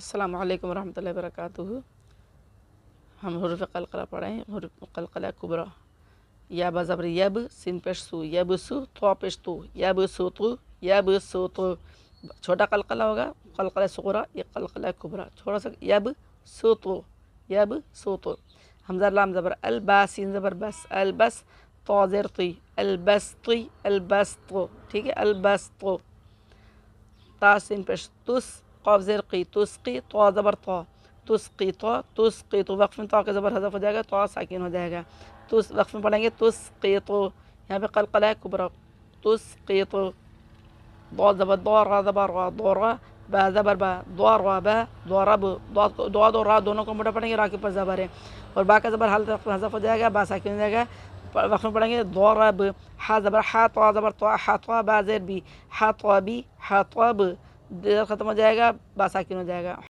السلام علیکم ورحمۃ اللہ وبرکاتہ۔ ہم حروف قلقلہ پڑھیں۔ حروف قلقلہ کبریٰ یا بزبر یب، سین پیش سو، یب سو، تو پیش تو، یب سو تو، یب سو تو۔ چھوٹا قلقلہ ہوگا قلقلہ صغریٰ، یہ قلقلہ کبریٰ۔ تھوڑا سا یب سو تو، یب سو تو۔ حمزہ لام زبر ال، با سین زبر بس، البس، تو زیر تی، البسطی، البسط، ٹھیک ہے، البسط۔ تا سین پیش تس، قاف زیر قی، تسقی، تو زبر تو، تسقی تو، تسقی تو۔ وقف میں تو کا زبر حذف ہو جائے گا، تو ساکن ہو جائے گا۔ تس وقف میں پڑھیں گے تسقی تو، یہاں پہ قلقلہ ہے کبریٰ، تسقی تو۔ ضاد زبر ضا، را زبر را، ضرا، با زبر با، ضرب، ضرب، ضاد اور را دونوں کو موٹا پڑھیں گے، را کے اوپر زبر ہے، اور با کا زبر حذف ہو جائے گا، با ساکن ہو جائے گا۔ وقف میں پڑھیں گے ضرب، حا زبر حا، تو زبر تو، حطب، با زیر بی، حطبی، حطب، ختم ہو جائے گا، با ساکن ہو جائے گا۔